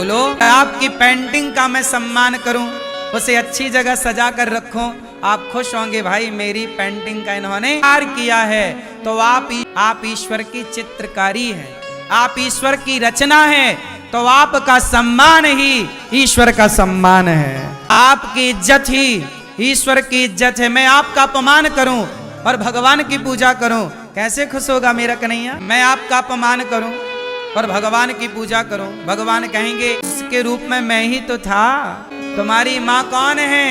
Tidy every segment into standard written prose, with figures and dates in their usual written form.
बोलो आपकी पेंटिंग का मैं सम्मान करूं, उसे अच्छी जगह सजा कर रखूं, आप खुश होंगे भाई मेरी पेंटिंग का इन्होंने तैयार किया है। तो आप ईश्वर की चित्रकारी है, आप ईश्वर की रचना है, तो आपका सम्मान ही ईश्वर का सम्मान है, आपकी इज्जत ही ईश्वर की इज्जत है। मैं आपका अपमान करूं और भगवान की पूजा करूं, कैसे खुश होगा मेरा कन्हैया? मैं आपका अपमान करूं और भगवान की पूजा करूं, भगवान कहेंगे उसके रूप में मैं ही तो था। तुम्हारी माँ कौन है?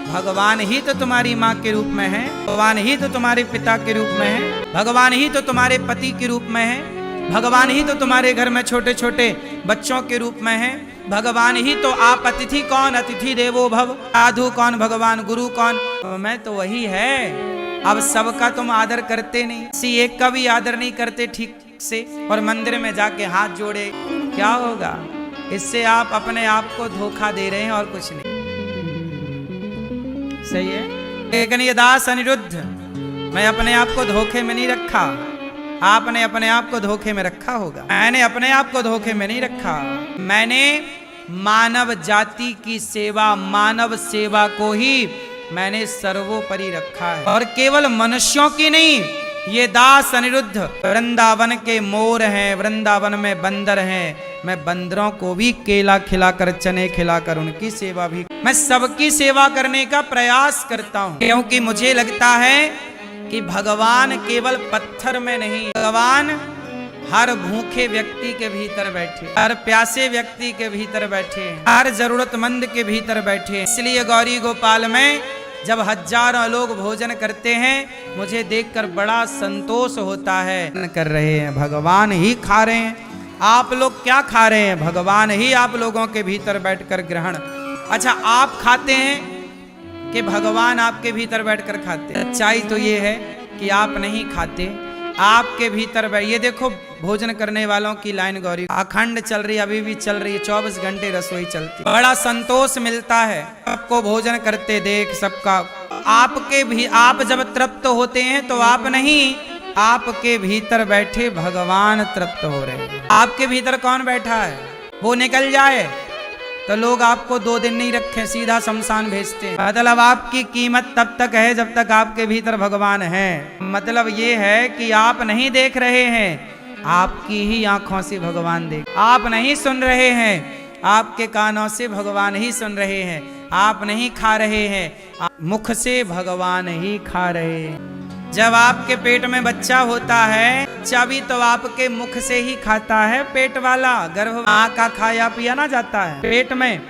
भगवान ही तो तुम्हारी माँ के रूप में है, भगवान ही तो तुम्हारे पिता के रूप में है, भगवान ही तो तुम्हारे पति के रूप में है, भगवान ही तो तुम्हारे घर में छोटे छोटे बच्चों के रूप में है, भगवान ही तो आप अतिथि कौन? अतिथि देवो भव। साधु कौन? भगवान। गुरु कौन? मैं तो वही है। अब सबका तुम आदर करते नहीं, किसी एक का भी आदर नहीं करते ठीक से, और मंदिर में जाके हाथ जोड़े, क्या होगा? इससे आप अपने आप को धोखा दे रहे हैं और कुछ नहीं। सही है। लेकिन ये दास अनिरुद्ध, मैं अपने आप को धोखे में नहीं रखा, आपने अपने आप को धोखे में रखा होगा। मैंने अपने आप को धोखे में नहीं रखा, मैंने मानव जाति की सेवा, मानव सेवा को ही मैंने सर्वोपरि रखा है, और केवल मनुष्यों की नहीं। ये दास अनिरुद्ध वृंदावन के मोर हैं, वृंदावन में बंदर हैं, मैं बंदरों को भी केला खिलाकर, चने खिलाकर उनकी सेवा भी, मैं सबकी सेवा करने का प्रयास करता हूँ, क्योंकि मुझे लगता है कि भगवान केवल पत्थर में नहीं, भगवान हर भूखे व्यक्ति के भीतर बैठे, हर प्यासे व्यक्ति के भीतर बैठे, हर जरूरतमंद के भीतर बैठे। इसलिए गौरी गोपाल में जब हजारों लोग भोजन करते हैं, मुझे देखकर बड़ा संतोष होता है। कर रहे हैं, भगवान ही खा रहे हैं। आप लोग क्या खा रहे हैं? भगवान ही आप लोगों के भीतर बैठकर ग्रहण। अच्छा, आप खाते हैं कि भगवान आपके भीतर बैठकर खाते हैं? सच्चाई तो ये है कि आप नहीं खाते, आपके भीतर बैठ। ये देखो भोजन करने वालों की लाइन गौरी अखंड चल रही, अभी भी चल रही है, 24 घंटे रसोई चलती। बड़ा संतोष मिलता है सबको भोजन करते देख, सबका। आपके भी, आप जब तृप्त होते हैं तो आप नहीं, आपके भीतर बैठे भगवान तृप्त हो रहे हैं। आपके भीतर कौन बैठा है? वो निकल जाए तो लोग आपको 2 दिन नहीं रखें, सीधा शमशान भेजते हैं। मतलब आपकी कीमत तब तक है जब तक आपके भीतर भगवान है। मतलब ये है कि आप नहीं देख रहे हैं, आपकी ही आंखों से भगवान देख। आप नहीं सुन रहे हैं, आपके कानों से भगवान ही सुन रहे हैं। आप नहीं खा रहे हैं, मुख से भगवान ही खा रहे हैं। जब आपके पेट में बच्चा होता है, बच्चा भी तो आपके मुख से ही खाता है। पेट वाला गर्भ माँ का खाया पिया ना जाता है पेट में,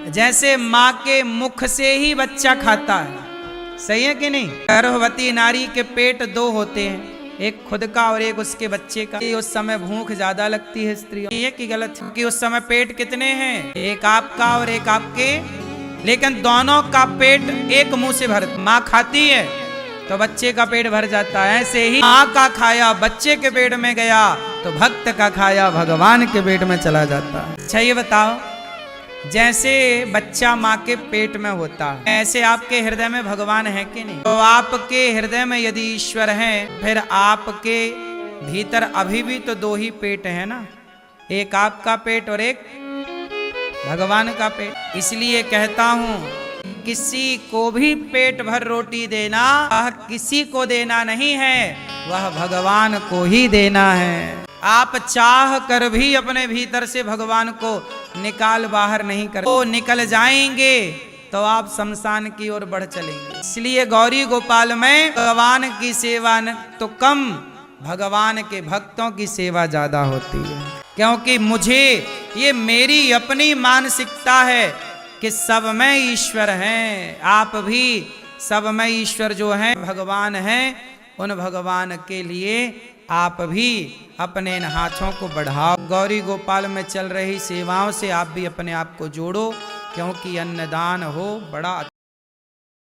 जैसे माँ के मुख से ही बच्चा खाता है। सही है कि नहीं? गर्भवती नारी के पेट 2 होते हैं, एक खुद का और एक उसके बच्चे का। उस समय भूख ज्यादा लगती है स्त्रियों, ये की गलत है कि उस समय पेट कितने हैं? एक आपका और एक आपके, लेकिन दोनों का पेट एक मुंह से भर, माँ खाती है तो बच्चे का पेट भर जाता है। ऐसे ही माँ का खाया बच्चे के पेट में गया तो भक्त का खाया भगवान के पेट में चला जाता है। अच्छा ये बताओ, जैसे बच्चा माँ के पेट में होता है, ऐसे आपके हृदय में भगवान है कि नहीं? तो आपके हृदय में यदि ईश्वर है, फिर आपके भीतर अभी भी तो 2 ही पेट है ना, एक आपका पेट और एक भगवान का पेट। इसलिए कहता हूं, किसी को भी पेट भर रोटी देना, वह किसी को देना नहीं है, वह भगवान को ही देना है। आप चाह कर भी अपने भीतर से भगवान को निकाल बाहर नहीं कर, वो निकल जाएंगे तो आप शमशान की ओर बढ़ चलेंगे। इसलिए गौरी गोपाल में भगवान की सेवा तो कम, भगवान के भक्तों की सेवा ज्यादा होती है। क्योंकि मुझे, ये मेरी अपनी मानसिकता है कि सब में ईश्वर हैं। आप भी सब में ईश्वर जो हैं भगवान हैं, उन भगवान के लिए आप भी अपने इन हाथों को बढ़ाओ। गौरी गोपाल में चल रही सेवाओं से आप भी अपने आप को जोड़ो, क्योंकि अन्नदान हो बड़ा